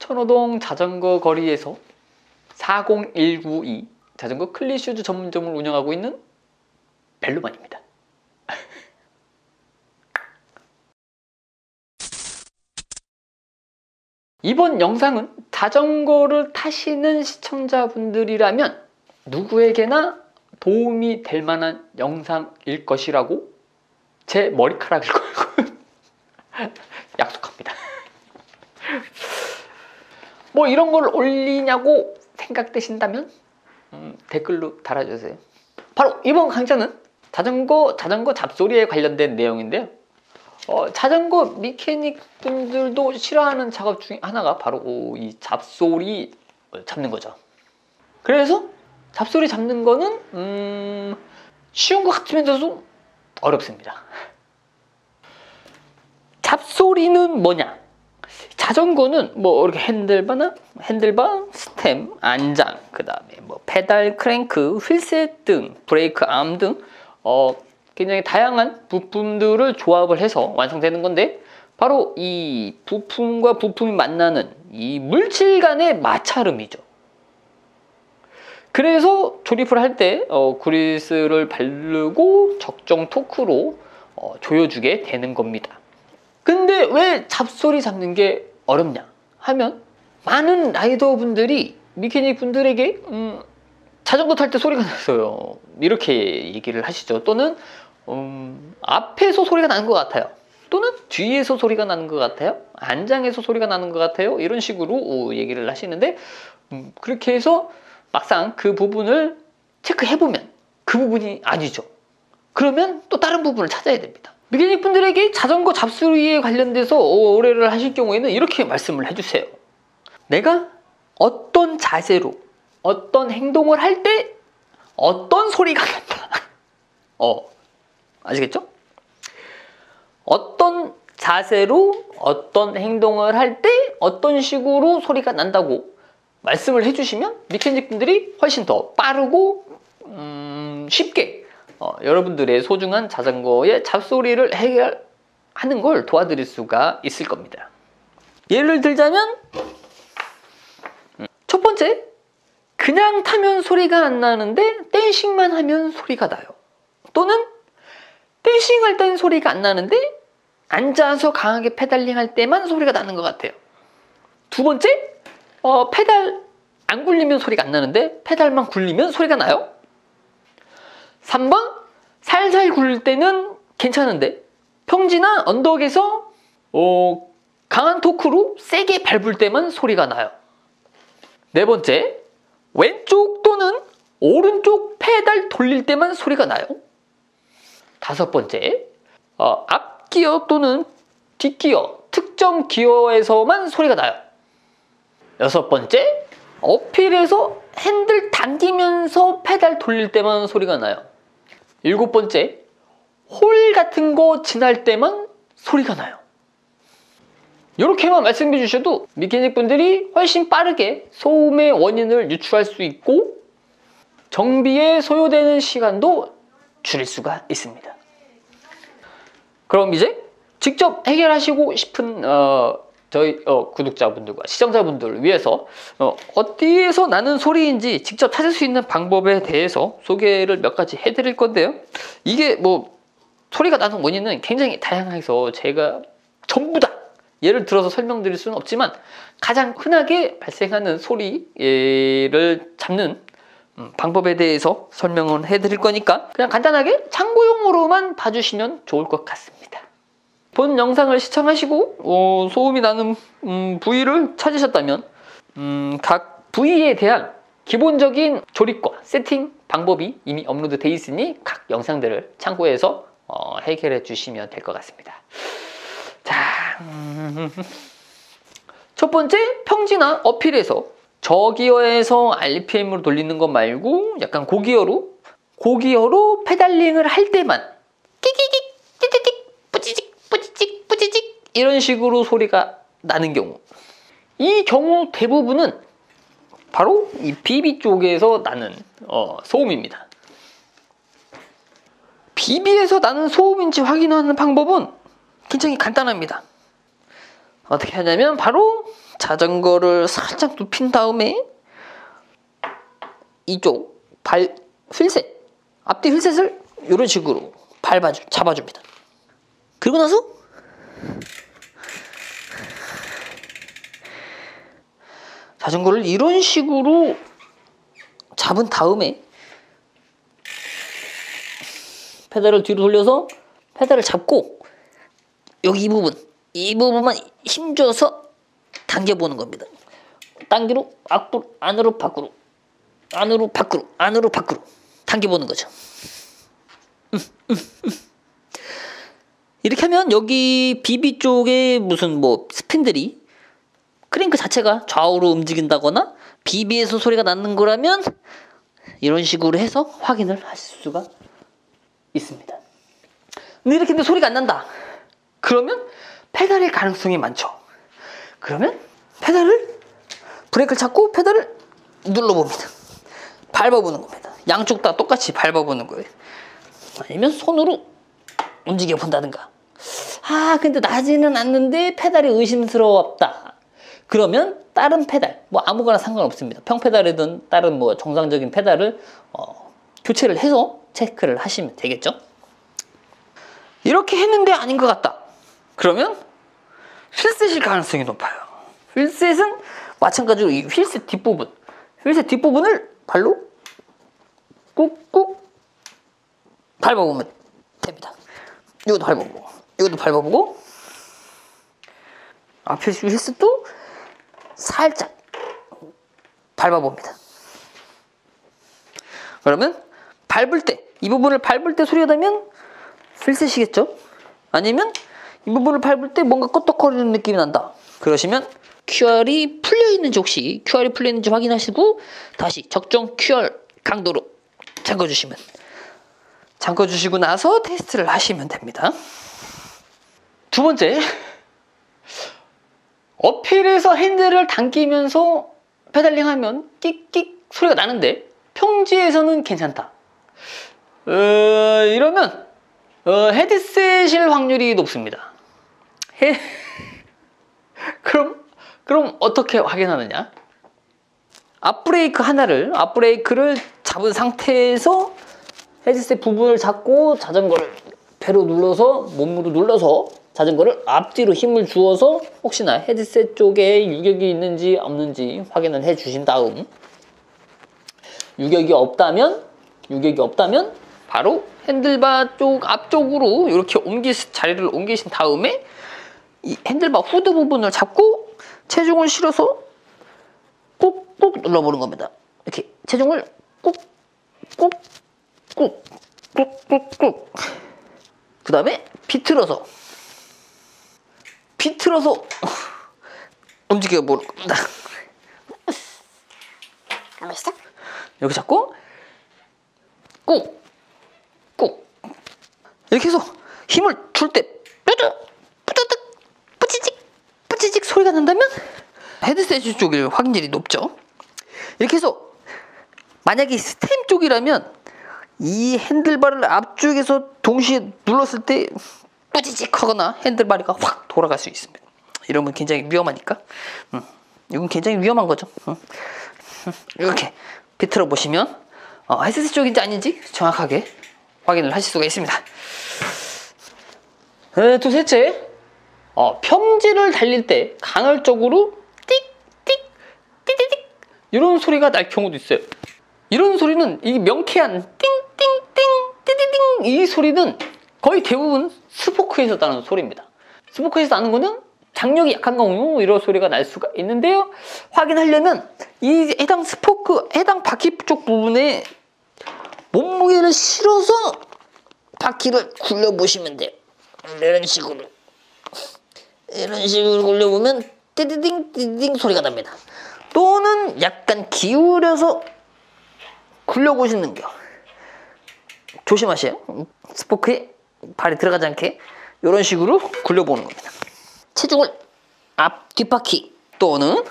천호동 자전거 거리에서 40192 자전거 클리슈즈 전문점을 운영하고 있는 벨로만입니다. 이번 영상은 자전거를 타시는 시청자분들이라면 누구에게나 도움이 될 만한 영상일 것이라고 제 머리카락을 걸고 약속합니다. 뭐 이런 걸 올리냐고 생각되신다면 댓글로 달아주세요. 바로 이번 강좌는 자전거 잡소리에 관련된 내용인데요. 자전거 미케닉 분들도 싫어하는 작업 중에 하나가 바로 이 잡소리 잡는 거죠. 그래서 잡소리 잡는 거는 쉬운 것 같으면서도 어렵습니다. 잡소리는 뭐냐? 자전거는 뭐 이렇게 핸들바, 스템, 안장, 그 다음에 뭐 페달, 크랭크, 휠셋 등, 브레이크 암 등 굉장히 다양한 부품들을 조합을 해서 완성되는 건데, 바로 이 부품과 부품이 만나는 이 물질 간의 마찰음이죠. 그래서 조립을 할 때 그리스를 바르고 적정 토크로 조여주게 되는 겁니다. 근데 왜 잡소리 잡는 게 어렵냐 하면, 많은 라이더분들이 미케닉 분들에게 자전거 탈 때 소리가 나서요 이렇게 얘기를 하시죠. 또는 앞에서 소리가 나는 것 같아요, 또는 뒤에서 소리가 나는 것 같아요, 안장에서 소리가 나는 것 같아요, 이런 식으로 얘기를 하시는데, 그렇게 해서 막상 그 부분을 체크해보면 그 부분이 아니죠. 그러면 또 다른 부분을 찾아야 됩니다. 미케닉 분들에게 자전거 잡소리에 관련돼서 의뢰를 하실 경우에는 이렇게 말씀을 해주세요. 내가 어떤 자세로 어떤 행동을 할 때 어떤 소리가 난다. 아시겠죠? 어떤 자세로 어떤 행동을 할 때 어떤 식으로 소리가 난다고 말씀을 해주시면 미케닉 분들이 훨씬 더 빠르고 쉽게 여러분들의 소중한 자전거의 잡소리를 해결하는 걸 도와드릴 수가 있을 겁니다. 예를 들자면, 첫 번째, 그냥 타면 소리가 안 나는데 댄싱만 하면 소리가 나요. 또는 댄싱할 땐 소리가 안 나는데 앉아서 강하게 페달링 할 때만 소리가 나는 것 같아요. 두 번째, 페달 안 굴리면 소리가 안 나는데 페달만 굴리면 소리가 나요. 3번, 살살 굴릴 때는 괜찮은데 평지나 언덕에서 강한 토크로 세게 밟을 때만 소리가 나요. 네 번째, 왼쪽 또는 오른쪽 페달 돌릴 때만 소리가 나요. 다섯 번째, 앞기어 또는 뒷기어, 특정 기어에서만 소리가 나요. 여섯 번째, 어필에서 핸들 당기면서 페달 돌릴 때만 소리가 나요. 일곱 번째, 홀 같은 거 지날 때만 소리가 나요. 이렇게만 말씀해 주셔도 미케닉 분들이 훨씬 빠르게 소음의 원인을 유추할 수 있고 정비에 소요되는 시간도 줄일 수가 있습니다. 그럼 이제 직접 해결하시고 싶은 저희 구독자분들과 시청자분들을 위해서 어디에서 나는 소리인지 직접 찾을 수 있는 방법에 대해서 소개를 몇 가지 해드릴 건데요. 이게 뭐 소리가 나는 원인은 굉장히 다양해서 제가 전부 다 예를 들어서 설명드릴 수는 없지만, 가장 흔하게 발생하는 소리를 잡는 방법에 대해서 설명을 해드릴 거니까 그냥 간단하게 참고용으로만 봐주시면 좋을 것 같습니다. 본 영상을 시청하시고 소음이 나는 부위를 찾으셨다면 각 부위에 대한 기본적인 조립과 세팅 방법이 이미 업로드되어 있으니 각 영상들을 참고해서 해결해 주시면 될 것 같습니다. 자, 첫 번째, 평지나 어필에서 저기어에서 RPM으로 돌리는 것 말고 약간 고기어로 페달링을 할 때만 끼끼끼 찌찌직 뿌찌직 뿌찌직 뿌찌직 이런 식으로 소리가 나는 경우, 이 경우 대부분은 바로 이 비비 쪽에서 나는 소음입니다. 비비에서 나는 소음인지 확인하는 방법은 굉장히 간단합니다. 어떻게 하냐면 바로 자전거를 살짝 눕힌 다음에 이쪽 발 휠셋, 앞뒤 휠셋을 이런 식으로 잡아줍니다. 그리고 나서 자전거를 이런 식으로 잡은 다음에 페달을 뒤로 돌려서 페달을 잡고 여기 이 부분만 힘줘서 당겨보는 겁니다. 당기로 앞으로, 안으로, 밖으로, 안으로, 밖으로, 안으로, 밖으로 당겨보는 거죠. 이렇게 하면 여기 비비 쪽에 무슨 뭐 스핀들이 크랭크 자체가 좌우로 움직인다거나 비비에서 소리가 나는 거라면 이런 식으로 해서 확인을 하실 수가 있습니다. 근데 이렇게 근데 소리가 안 난다. 그러면 페달일 가능성이 많죠. 그러면 브레이크를 잡고 페달을 눌러봅니다. 밟아보는 겁니다. 양쪽 다 똑같이 밟아보는 거예요. 아니면 손으로 움직여 본다든가. 근데 나지는 않는데 페달이 의심스러웠다. 그러면 다른 페달, 뭐 아무거나 상관없습니다. 평페달이든 다른 뭐 정상적인 페달을 교체를 해서 체크를 하시면 되겠죠. 이렇게 했는데 아닌 것 같다. 그러면 휠셋일 가능성이 높아요. 휠셋은 마찬가지로 이 휠셋 뒷부분을 발로 꾹꾹 밟아보면 됩니다. 이것도 밟아보고 앞에 휠셋도 살짝 밟아봅니다. 그러면 이 부분을 밟을 때 소리가 나면 휠셋이겠죠? 아니면 이 부분을 밟을 때 뭔가 껐덕거리는 느낌이 난다. 그러시면 QR이 풀려있는지 혹시 QR이 풀려있는지 확인하시고 다시 적정 QR 강도로 잠궈주시고 나서 테스트를 하시면 됩니다. 두 번째, 어필에서 핸들을 당기면서 페달링하면 끽끽 소리가 나는데 평지에서는 괜찮다. 이러면 헤드셋일 확률이 높습니다. 그럼 어떻게 확인하느냐? 앞브레이크를 잡은 상태에서 헤드셋 부분을 잡고 자전거를 배로 눌러서 몸으로 눌러서 자전거를 앞뒤로 힘을 주어서 혹시나 헤드셋 쪽에 유격이 있는지 없는지 확인을 해 주신 다음 유격이 없다면 바로 핸들바 쪽 앞쪽으로 이렇게 자리를 옮기신 다음에 이 핸들바 후드 부분을 잡고 체중을 실어서 꾹꾹 눌러보는 겁니다. 이렇게 체중을 꾹꾹꾹꾹꾹꾹 그 다음에 비틀어서 움직여보는 겁니다. 가보시죠. 여기 잡고 꾹 이렇게 해서 힘을 줄 때 뿌드득 뿌찌직 소리가 난다면 헤드셋 쪽일 확률이 높죠. 이렇게 해서 만약에 스템 쪽이라면 이 핸들바를 앞쪽에서 동시에 눌렀을 때 뿌찌직 하거나 핸들바리가 확 돌아갈 수 있습니다. 이러면 굉장히 위험하니까 이건 굉장히 위험한 거죠. 이렇게 비틀어 보시면 헤드셋 쪽인지 아닌지 정확하게 확인을 하실 수가 있습니다. 둘째, 평지를 달릴 때 간헐적으로 띡띡 이런 소리가 날 경우도 있어요. 이런 소리는 이 명쾌한 띵띵띵 띠디딩 이 소리는 거의 대부분 스포크에서 나는 소리입니다. 스포크에서 나는 거는 장력이 약한 경우 이런 소리가 날 수가 있는데요. 확인하려면 이 해당 바퀴 쪽 부분에 몸무게를 실어서 바퀴를 굴려보시면 돼요. 이런 식으로 굴려보면 띠디딩 소리가 납니다. 또는 약간 기울여서 굴려보시는 거 조심하세요. 스포크에 발이 들어가지 않게 이런 식으로 굴려보는 겁니다. 체중을 뒷바퀴 또는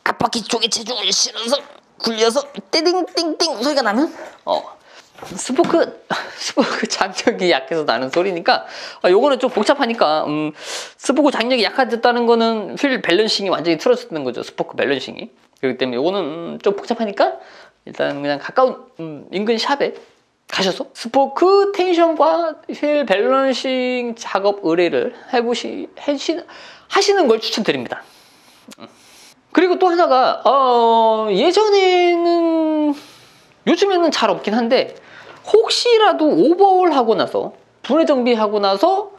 앞바퀴 쪽에 체중을 실어서 굴려서 띠딩띵띵 소리가 나면 스포크 장력이 약해서 나는 소리니까 요거는 좀 복잡하니까 스포크 장력이 약해졌다는 거는 휠 밸런싱이 완전히 틀어졌다는 거죠. 스포크 밸런싱이. 그렇기 때문에 요거는 좀 복잡하니까 일단 그냥 가까운 인근 샵에 가셔서 스포크 텐션과 휠 밸런싱 작업 의뢰를 하시는 걸 추천드립니다. 그리고 또 하나가 요즘에는 잘 없긴 한데 혹시라도 오버홀 하고 나서 분해 정비하고 나서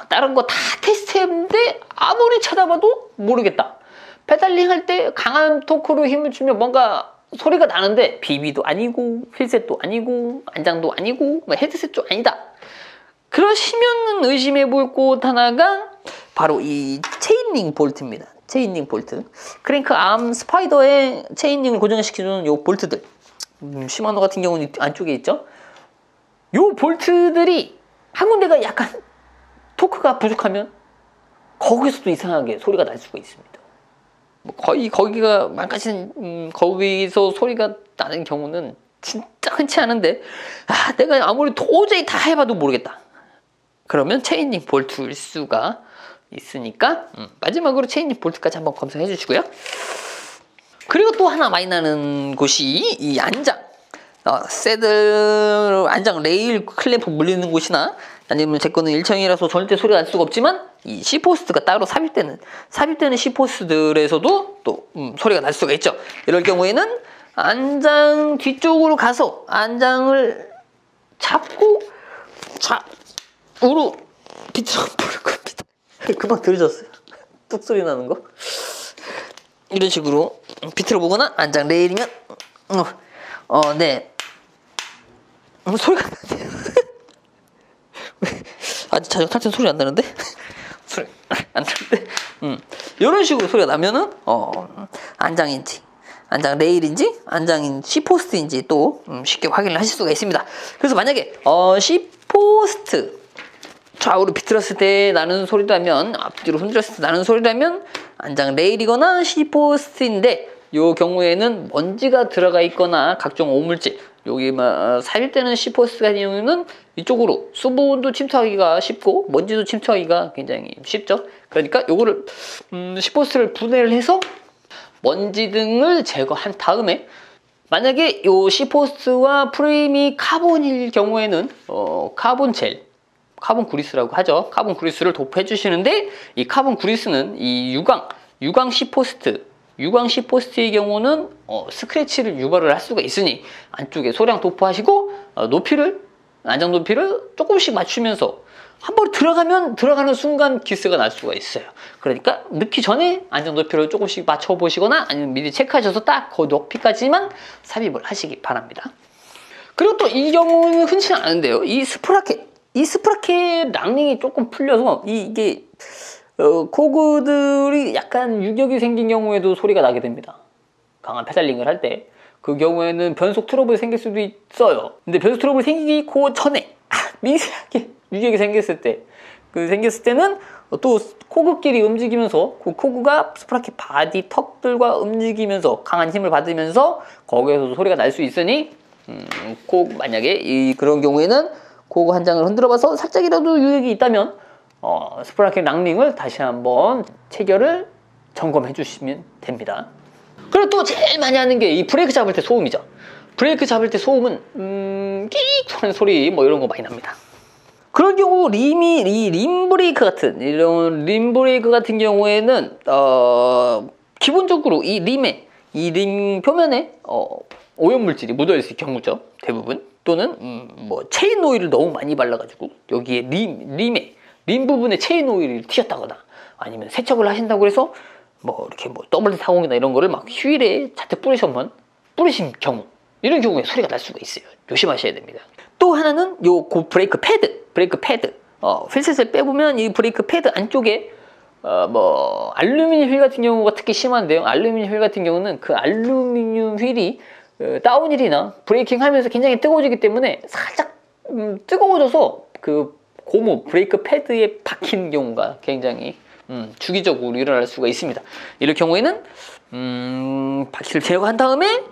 다른 거 다 테스트했는데 아무리 찾아봐도 모르겠다. 페달링 할 때 강한 토크로 힘을 주면 뭔가 소리가 나는데 비비도 아니고 휠셋도 아니고 안장도 아니고 헤드셋도 아니다. 그러시면 의심해 볼 곳 하나가 바로 이 체인링 볼트입니다. 체인링 볼트. 크랭크 암 스파이더에 체인링을 고정시켜주는 요 볼트들. 시마노 같은 경우는 안쪽에 있죠. 요 볼트들이 한 군데가 약간 토크가 부족하면 거기서도 이상하게 소리가 날 수가 있습니다. 거의 거기가 망가진 거기서 소리가 나는 경우는 진짜 흔치 않은데 내가 아무리 도저히 다 해봐도 모르겠다. 그러면 체인링 볼트일 수가 있으니까 마지막으로 체인링 볼트까지 한번 검사해 주시고요. 그리고 또 하나 많이 나는 곳이 이 안장 새들 안장 레일 클램프 물리는 곳이나 아니면 제 거는 1청이라서 절대 소리가 날 수가 없지만 이 C포스트가 따로 삽입되는 C포스트들에서도 또 소리가 날 수가 있죠. 이럴 경우에는 안장 뒤쪽으로 가서 안장을 잡고 좌우로 비틀어 보는 겁니다. 금방 들으셨어요? 뚝 소리 나는 거? 이런 식으로 비틀어 보거나 안장 레일이면 네 소리가 나네요. 아직 자전거 탈 때는 소리 안 나는데? 소리 안 나는데? 이런 식으로 소리가 나면은 안장인지 안장 레일인지 안장인 C포스트인지 또 쉽게 확인을 하실 수가 있습니다. 그래서 만약에 C포스트 좌우로 비틀었을 때 나는 소리라면 앞뒤로 흔들었을 때 나는 소리라면 안장 레일이거나 C포스트인데 이 경우에는 먼지가 들어가 있거나 각종 오물질 여기 삽입되는 C포스트 같은 경우는 이쪽으로 수분도 침투하기가 쉽고 먼지도 침투하기가 굉장히 쉽죠. 그러니까 요거를 C포스트를 분해를 해서 먼지 등을 제거한 다음에 만약에 요 C포스트와 프레임이 카본일 경우에는 카본 젤 카본 그리스라고 하죠. 카본 그리스를 도포해 주시는데 이 카본 그리스는 이 유광 C포스트의 경우는 스크래치를 유발을 할 수가 있으니 안쪽에 소량 도포하시고 안장 높이를 조금씩 맞추면서 한 번 들어가는 순간 기스가 날 수가 있어요. 그러니까 넣기 전에 안장 높이를 조금씩 맞춰보시거나 아니면 미리 체크하셔서 딱 그 높이까지만 삽입을 하시기 바랍니다. 그리고 또 이 경우는 흔치 않은데요. 이 스프라켓 랑링이 조금 풀려서 이게 코그들이 약간 유격이 생긴 경우에도 소리가 나게 됩니다. 강한 페달링을 할 때 그 경우에는 변속 트러블이 생길 수도 있어요. 근데 변속 트러블이 생기기 전에 미세하게 유격이 생겼을 때는 또 코그끼리 움직이면서 그 코그가 스프라켓 바디 턱들과 움직이면서 강한 힘을 받으면서 거기에서도 소리가 날 수 있으니 만약에 그런 경우에는 코그 한 장을 흔들어봐서 살짝이라도 유격이 있다면 스프라켓 랑링을 다시 한번 체결을 점검해 주시면 됩니다. 그리고 또 제일 많이 하는 게 이 브레이크 잡을 때 소음이죠. 브레이크 잡을 때 소음은 끼익 하는 소리 이런 거 많이 납니다. 그런 경우 림 브레이크 같은 경우에는 기본적으로 이 림 표면에 오염물질이 묻어있을 경우죠. 대부분. 또는 체인 오일을 너무 많이 발라가지고 여기에 림 부분에 체인 오일이 튀었다거나 아니면 세척을 하신다고 해서 이렇게 더블 타공이나 이런 거를 막 휠에 잔뜩 뿌리신 경우 이런 경우에 소리가 날 수가 있어요. 조심하셔야 됩니다. 또 하나는 브레이크 패드 휠셋을 빼보면 이 브레이크 패드 안쪽에 알루미늄 휠 같은 경우가 특히 심한데요. 알루미늄 휠 같은 경우는 그 알루미늄 휠이 다운힐이나 브레이킹 하면서 굉장히 뜨거워지기 때문에 살짝 뜨거워져서 그 고무 브레이크 패드에 박힌 경우가 굉장히 주기적으로 일어날 수가 있습니다. 이럴 경우에는 바퀴를 제거한 다음에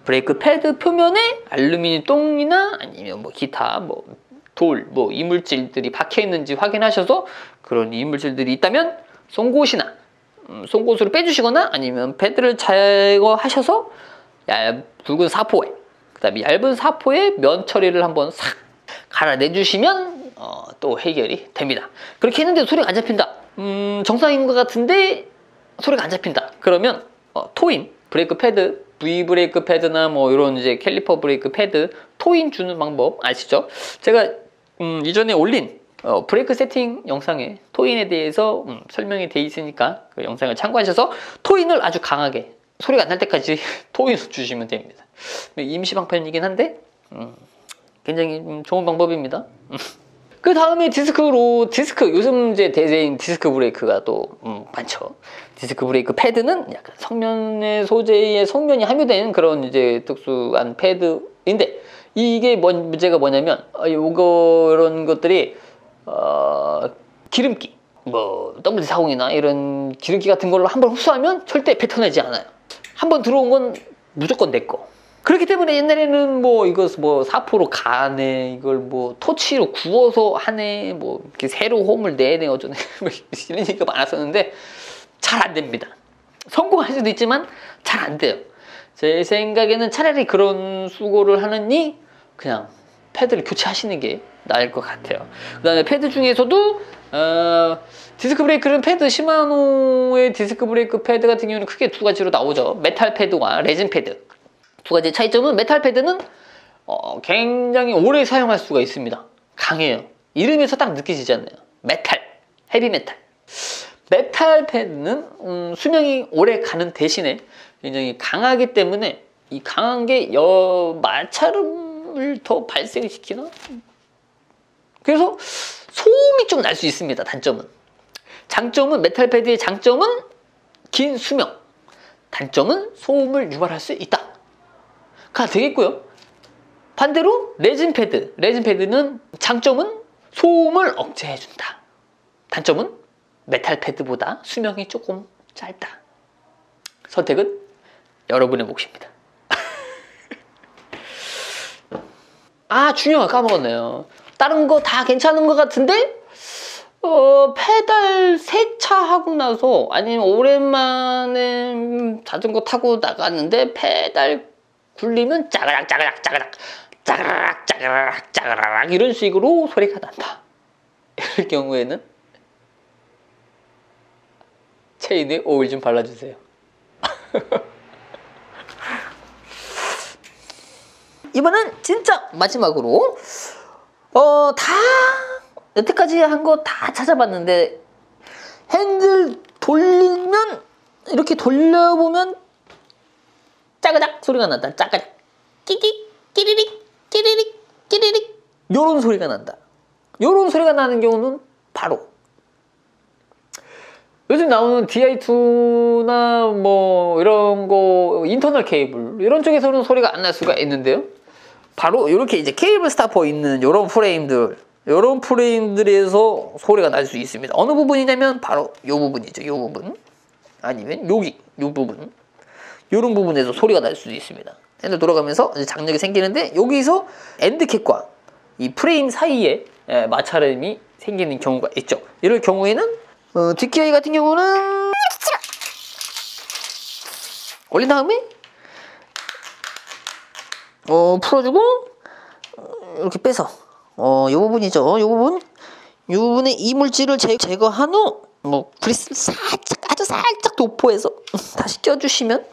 브레이크 패드 표면에 알루미늄 똥이나 아니면 뭐 기타 뭐 돌, 뭐 이물질들이 박혀 있는지 확인하셔서 그런 이물질들이 있다면 송곳이나 송곳으로 빼주시거나 아니면 패드를 제거하셔서 굵은 사포에 그다음에 얇은 사포에 면 처리를 한번 싹 갈아내주시면 또 해결이 됩니다. 그렇게 했는데 소리가 안 잡힌다. 정상인 것 같은데 소리가 안 잡힌다. 그러면 토인 브레이크 패드, V 브레이크 패드나 뭐 이런 이제 캘리퍼 브레이크 패드 토인 주는 방법 아시죠? 제가 이전에 올린 브레이크 세팅 영상에 토인에 대해서 설명이 되어 있으니까 그 영상을 참고하셔서 토인을 아주 강하게 소리가 안 날 때까지 토인을 주시면 됩니다. 임시 방편이긴 한데 굉장히 좋은 방법입니다. 그 다음에 디스크 요즘 이제 대세인 디스크 브레이크가 또 많죠. 디스크 브레이크 패드는 약간 성면의 소재의 성면이 함유된 그런 이제 특수한 패드인데 이게 문제가 뭐냐면 이런 것들이 기름기 뭐 WD-40이나 이런 기름기 같은 걸로 한번 흡수하면 절대 뱉어내지 않아요. 한번 들어온 건 무조건 내 거. 그렇기 때문에 옛날에는 뭐 이거 뭐 사포로 가네, 이걸 뭐 토치로 구워서 하네, 뭐 이렇게 새로 홈을 내네 어쩌네 이런 얘기가 많았었는데 잘 안 됩니다. 성공할 수도 있지만 잘 안 돼요. 제 생각에는 차라리 그런 수고를 하느니 그냥 패드를 교체하시는 게 나을 것 같아요. 그 다음에 패드 중에서도 디스크 브레이크는 패드 시마노의 디스크 브레이크 패드 같은 경우는 크게 두 가지로 나오죠. 메탈 패드와 레진 패드. 두 가지 차이점은 메탈 패드는 굉장히 오래 사용할 수가 있습니다. 강해요. 이름에서 딱 느껴지잖아요. 메탈, 헤비 메탈. 메탈 패드는 수명이 오래 가는 대신에 굉장히 강하기 때문에 이 강한 게 마찰음을 더 발생시키나? 그래서 소음이 좀 날 수 있습니다. 단점은. 장점은 메탈 패드의 장점은 긴 수명. 단점은 소음을 유발할 수 있다. 가 되겠고요. 반대로 레진 패드는 장점은 소음을 억제해준다. 단점은 메탈 패드보다 수명이 조금 짧다. 선택은 여러분의 몫입니다. 중요한 거 까먹었네요. 다른 거 다 괜찮은 것 같은데 페달 세차하고 나서 아니면 오랜만에 자전거 타고 나갔는데 페달 굴리면 짜가락 짜가락 짜가락 짜가락 짜가락 짜가락 이런 식으로 소리가 난다. 이럴 경우에는 체인에 오일 좀 발라주세요. 이번엔 진짜 마지막으로 다 여태까지 한 거 다 찾아봤는데 핸들 돌리면 이렇게 돌려보면 짜가작 소리가 난다. 짜가작 끼끼 끼리릭 끼리릭 끼리릭 요런 소리가 난다. 요런 소리가 나는 경우는 바로 요즘 나오는 DI2나 뭐 이런 거 인터널 케이블 이런 쪽에서는 소리가 안 날 수가 있는데요. 바로 이렇게 이제 케이블 스타퍼 있는 요런 프레임들에서 소리가 날 수 있습니다. 어느 부분이냐면 바로 요 부분이죠. 요 부분 아니면 여기 요 부분 요런 부분에서 소리가 날 수도 있습니다. 핸들 돌아가면서 이제 장력이 생기는데 여기서 엔드캡과 이 프레임 사이에 마찰음이 생기는 경우가 있죠. 이럴 경우에는 DKI 같은 경우는 올린 다음에 풀어주고 이렇게 빼서 요 부분이죠. 요 부분의 이물질을 제거한 후 그리스를 살짝 아주 살짝 도포해서 다시 껴주시면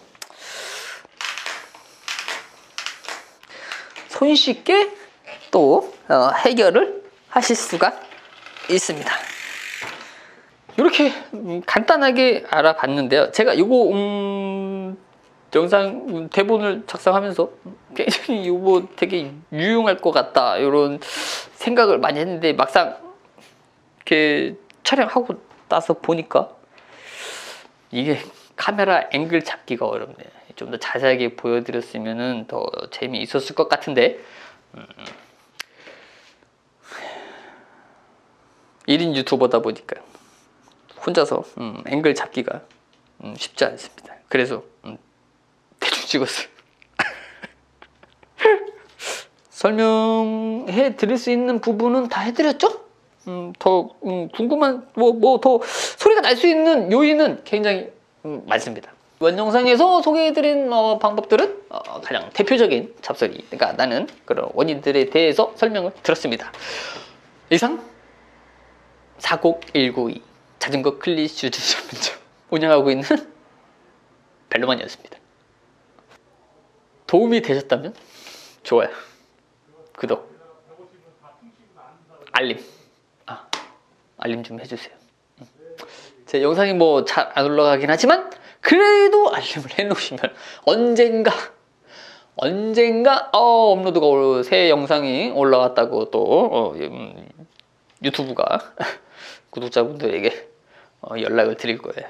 손쉽게 또 해결을 하실 수가 있습니다. 이렇게 간단하게 알아봤는데요. 제가 이거 영상 대본을 작성하면서 굉장히 이거 되게 유용할 것 같다 이런 생각을 많이 했는데 막상 이렇게 촬영하고 나서 보니까 이게 카메라 앵글 잡기가 어렵네요. 좀 더 자세하게 보여드렸으면 더 재미있었을 것 같은데 1인 유튜버다 보니까 혼자서 앵글 잡기가 쉽지 않습니다. 그래서 대충 찍었어요. 설명해 드릴 수 있는 부분은 다 해드렸죠? 더 궁금한 더 소리가 날 수 있는 요인은 굉장히 많습니다. 이번 영상에서 소개해드린 방법들은 가장 대표적인 잡소리, 그러니까 나는 그런 원인들에 대해서 설명을 드렸습니다. 이상 40192 자전거 클릿 슈즈 전문점 운영하고 있는 벨로만이었습니다. 도움이 되셨다면 좋아요, 구독, 알림 좀 해주세요. 제 영상이 뭐 잘 안 올라가긴 하지만 그래도 알림을 해놓으시면 언젠가 업로드가 새 영상이 올라왔다고 또 유튜브가 구독자분들에게 연락을 드릴 거예요.